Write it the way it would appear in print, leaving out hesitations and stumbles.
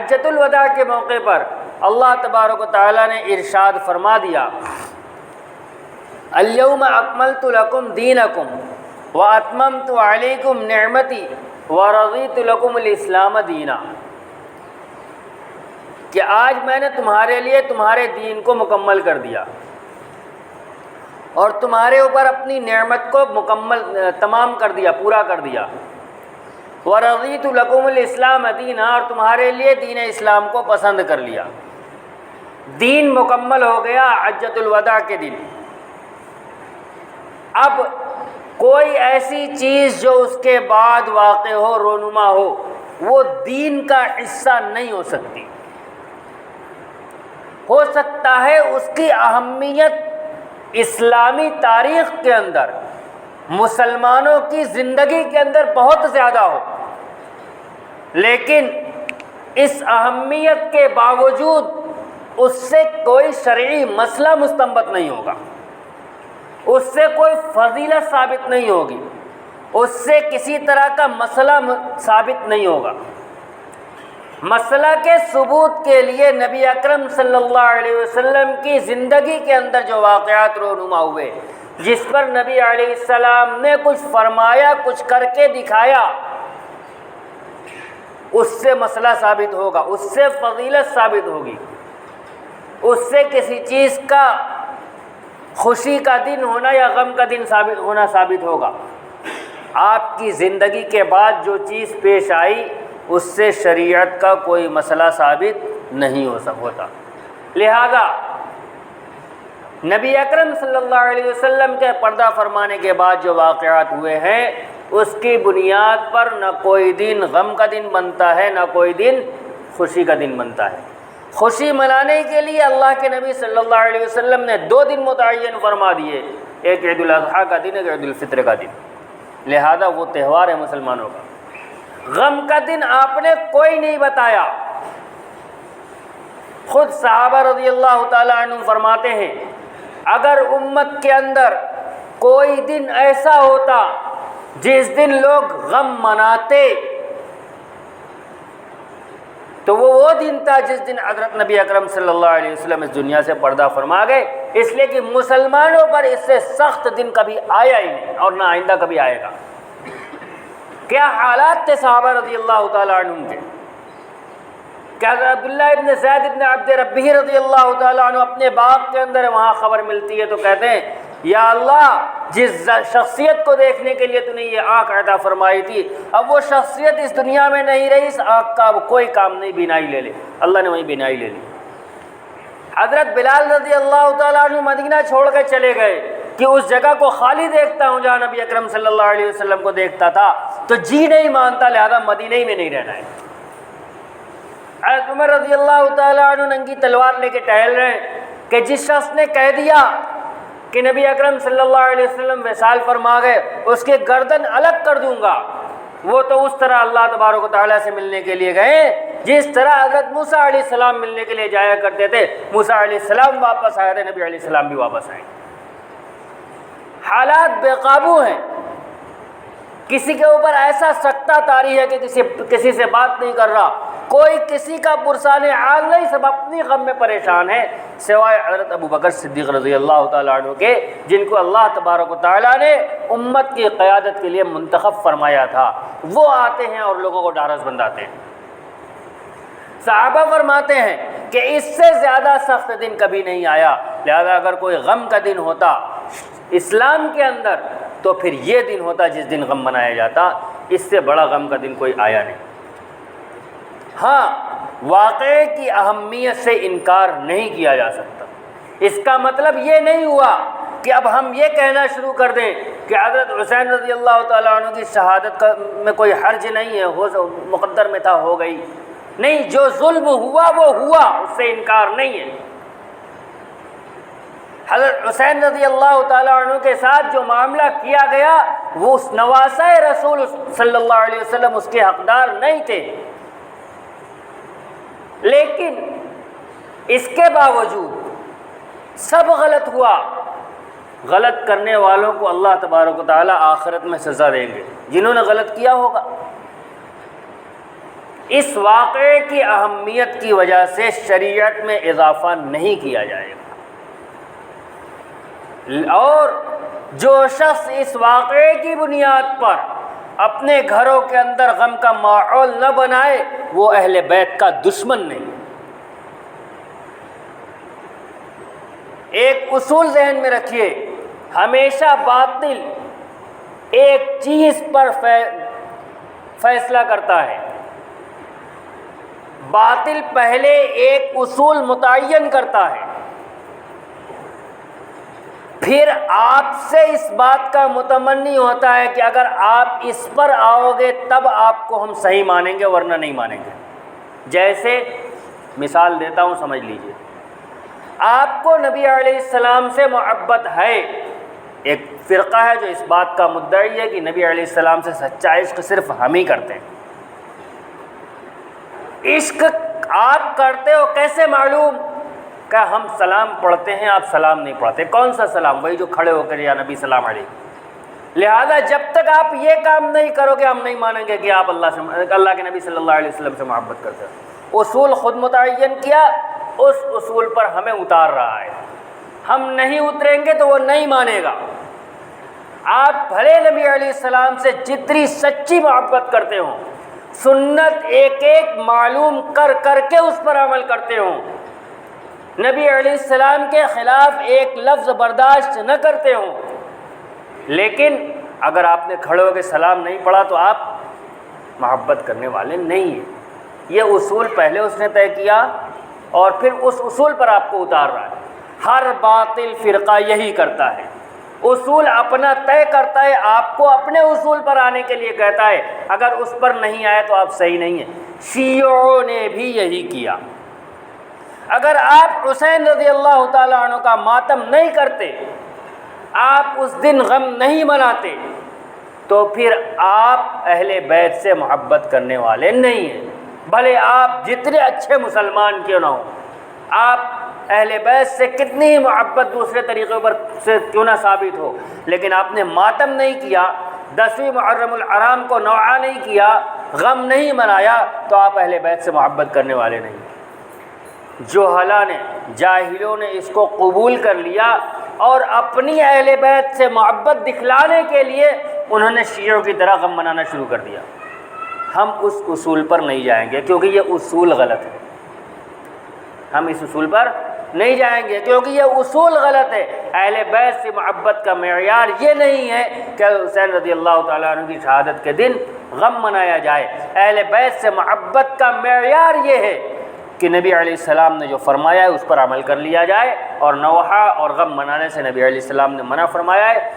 حجۃ الوداع کے موقع پر اللہ تبارک و تعالیٰ نے ارشاد فرما دیا، الیوم اکملت لکم دینکم واتممت علیکم نعمتی ورضیت لکم الاسلام دینا، کہ آج میں نے تمہارے لیے تمہارے دین کو مکمل کر دیا اور تمہارے اوپر اپنی نعمت کو تمام کر دیا، پورا کر دیا، وَرَضِيتُ لَكُمُ الْإِسْلَامَ دِينًا، اور تمہارے لیے دین اسلام کو پسند کر لیا۔ دین مکمل ہو گیا حجۃ الوداع کے دن۔ اب کوئی ایسی چیز جو اس کے بعد واقع ہو، رونما ہو، وہ دین کا حصہ نہیں ہو سکتی۔ ہو سکتا ہے اس کی اہمیت اسلامی تاریخ کے اندر، مسلمانوں کی زندگی کے اندر بہت زیادہ ہو، لیکن اس اہمیت کے باوجود اس سے کوئی شرعی مسئلہ مستنبط نہیں ہوگا، اس سے کوئی فضیلت ثابت نہیں ہوگی، اس سے کسی طرح کا مسئلہ ثابت نہیں ہوگا۔ مسئلہ کے ثبوت کے لیے نبی اکرم صلی اللہ علیہ وسلم کی زندگی کے اندر جو واقعات رونما ہوئے، جس پر نبی علیہ السلام نے کچھ فرمایا، کچھ کر کے دکھایا، اس سے مسئلہ ثابت ہوگا، اس سے فضیلت ثابت ہوگی، اس سے کسی چیز کا خوشی کا دن ہونا یا غم کا دن ثابت ہوگا۔ آپ کی زندگی کے بعد جو چیز پیش آئی، اس سے شریعت کا کوئی مسئلہ ثابت نہیں ہوتا۔ لہذا نبی اکرم صلی اللہ علیہ وسلم کے پردہ فرمانے کے بعد جو واقعات ہوئے ہیں، اس کی بنیاد پر نہ کوئی دن غم کا دن بنتا ہے، نہ کوئی دن خوشی کا دن بنتا ہے۔ خوشی منانے کے لیے اللہ کے نبی صلی اللہ علیہ وسلم نے 2 دن متعین فرما دیے، ایک عید الاضحیٰ کا دن، ایک عید الفطر کا دن، لہذا وہ تہوار ہے مسلمانوں کا۔ غم کا دن آپ نے کوئی نہیں بتایا۔ خود صحابہ رضی اللہ تعالیٰ عنہ فرماتے ہیں، اگر امت کے اندر کوئی دن ایسا ہوتا جس دن لوگ غم مناتے تو وہ دن تھا جس دن حضرت نبی اکرم صلی اللہ علیہ وسلم اس دنیا سے پردہ فرما گئے، اس لیے کہ مسلمانوں پر اس سے سخت دن کبھی آیا ہی نہیں اور نہ آئندہ کبھی آئے گا۔ کیا حالات تھے صحابہ رضی اللہ تعالیٰ عنہ کے؟ کہ حضرت عبداللہ ابن زید ابن عبد ربہ رضی اللہ تعالیٰ عنہ اپنے باغ کے اندر وہاں خبر ملتی ہے تو کہتے ہیں، یا اللہ، جس شخصیت کو دیکھنے کے لیے تو نے یہ آنکھ عطا فرمائی تھی، اب وہ شخصیت اس دنیا میں نہیں رہی، اس آنکھ کا اب کوئی کام نہیں، بینائی لے لے۔ اللہ نے وہیں بینائی لے لی۔ حضرت بلال رضی اللہ تعالیٰ عنہ مدینہ چھوڑ کے چلے گئے کہ اس جگہ کو خالی دیکھتا ہوں جہاں نبی اکرم صلی اللہ علیہ وسلم کو دیکھتا تھا، تو جی نہیں مانتا، لہذا مدینہ ہی میں نہیں رہنا ہے۔ حضرت عمر رضی اللہ تعالیٰ عنہ ننگی تلوار لے کے ٹہل رہے ہیں کہ جس شخص نے کہہ دیا کہ نبی اکرم صلی اللہ علیہ وسلم وصال فرما گئے، اس کے گردن الگ کر دوں گا، وہ تو اس طرح اللہ تبارک و تعالیٰ سے ملنے کے لیے گئے جس طرح حضرت موسیٰ علیہ السلام ملنے کے لیے جایا کرتے تھے۔ موسیٰ علیہ السلام واپس آئے تھے، نبی علیہ السلام بھی واپس آئے۔ حالات بے قابو ہیں، کسی کے اوپر ایسا سکتہ طاری ہے کہ کسی سے بات نہیں کر رہا، کوئی کسی کا پرسان حال نہیں، سب اپنی غم میں پریشان ہیں، سوائے حضرت ابو بکر صدیق رضی اللہ تعالیٰ عنہ کے، جن کو اللہ تبارک و تعالیٰ نے امت کی قیادت کے لیے منتخب فرمایا تھا۔ وہ آتے ہیں اور لوگوں کو ڈھارس بندھاتے ہیں۔ صحابہ فرماتے ہیں کہ اس سے زیادہ سخت دن کبھی نہیں آیا، لہذا اگر کوئی غم کا دن ہوتا اسلام کے اندر تو پھر یہ دن ہوتا جس دن غم منایا جاتا، اس سے بڑا غم کا دن کوئی آیا نہیں۔ ہاں، واقعے کی اہمیت سے انکار نہیں کیا جا سکتا۔ اس کا مطلب یہ نہیں ہوا کہ اب ہم یہ کہنا شروع کر دیں کہ حضرت حسین رضی اللہ تعالیٰ عنہ کی شہادت میں کوئی حرج نہیں ہے، مقدر میں تھا، ہو گئی۔ نہیں، جو ظلم ہوا وہ ہوا، اس سے انکار نہیں ہے۔ حضرت حسین رضی اللہ تعالیٰ عنہ کے ساتھ جو معاملہ کیا گیا، وہ اس نواسہ رسول صلی اللہ علیہ وسلم اس کے حقدار نہیں تھے، لیکن اس کے باوجود سب غلط ہوا۔ غلط کرنے والوں کو اللہ تبارک و تعالیٰ آخرت میں سزا دیں گے، جنہوں نے غلط کیا ہوگا۔ اس واقعے کی اہمیت کی وجہ سے شریعت میں اضافہ نہیں کیا جائے گا، اور جو شخص اس واقعے کی بنیاد پر اپنے گھروں کے اندر غم کا ماحول نہ بنائے وہ اہل بیت کا دشمن نہیں۔ ایک اصول ذہن میں رکھیے، ہمیشہ باطل ایک چیز پر فیصلہ کرتا ہے، باطل پہلے ایک اصول متعین کرتا ہے، پھر آپ سے اس بات کا متمنی ہوتا ہے کہ اگر آپ اس پر آؤ گے تب آپ کو ہم صحیح مانیں گے ورنہ نہیں مانیں گے۔ جیسے مثال دیتا ہوں، سمجھ لیجئے، آپ کو نبی علیہ السلام سے محبت ہے، ایک فرقہ ہے جو اس بات کا مدعی ہے کہ نبی علیہ السلام سے سچا عشق صرف ہم ہی کرتے ہیں۔ عشق آپ کرتے ہو کیسے معلوم؟ کہ ہم سلام پڑھتے ہیں، آپ سلام نہیں پڑھتے۔ کون سا سلام؟ وہی جو کھڑے ہو کر یا نبی سلام علیکم۔ لہذا جب تک آپ یہ کام نہیں کرو گے ہم نہیں مانیں گے کہ آپ اللہ کے نبی صلی اللہ علیہ وسلم سے محبت کرتے ہو۔ اصول خود متعین کیا، اس اصول پر ہمیں اتار رہا ہے، ہم نہیں اتریں گے تو وہ نہیں مانے گا۔ آپ بھلے نبی علیہ السلام سے جتنی سچی محبت کرتے ہوں، سنت ایک ایک معلوم کر کر کے اس پر عمل کرتے ہوں، نبی علیہ السلام کے خلاف ایک لفظ برداشت نہ کرتے ہوں، لیکن اگر آپ نے کھڑے ہو کے سلام نہیں پڑھا تو آپ محبت کرنے والے نہیں ہیں۔ یہ اصول پہلے اس نے طے کیا اور پھر اس اصول پر آپ کو اتار رہا ہے۔ ہر باطل فرقہ یہی کرتا ہے، اصول اپنا طے کرتا ہے، آپ کو اپنے اصول پر آنے کے لیے کہتا ہے، اگر اس پر نہیں آئے تو آپ صحیح نہیں ہیں۔ شیعوں نے بھی یہی کیا۔ اگر آپ حسین رضی اللہ تعالیٰ عنہ کا ماتم نہیں کرتے، آپ اس دن غم نہیں مناتے، تو پھر آپ اہل بیت سے محبت کرنے والے نہیں ہیں، بھلے آپ جتنے اچھے مسلمان کیوں نہ ہوں، آپ اہل بیت سے کتنی ہی محبت دوسرے طریقوں پر سے کیوں نہ ثابت ہو، لیکن آپ نے ماتم نہیں کیا، 10ویں محرم الحرام کو نوحہ نہیں کیا، غم نہیں منایا، تو آپ اہل بیت سے محبت کرنے والے نہیں۔ جہلا نے، جاہلوں نے اس کو قبول کر لیا اور اپنی اہل بیت سے محبت دکھلانے کے لیے انہوں نے شیعوں کی طرح غم منانا شروع کر دیا۔ ہم اس اصول پر نہیں جائیں گے کیونکہ یہ اصول غلط ہے، ہم اس اصول پر نہیں جائیں گے کیونکہ یہ اصول غلط ہے۔ اہل بیت سے محبت کا معیار یہ نہیں ہے کہ حسین رضی اللہ تعالیٰ عنہ کی شہادت کے دن غم منایا جائے، اہل بیت سے محبت کا معیار یہ ہے کہ نبی علیہ السلام نے جو فرمایا ہے اس پر عمل کر لیا جائے، اور نوحہ اور غم منانے سے نبی علیہ السلام نے منع فرمایا ہے۔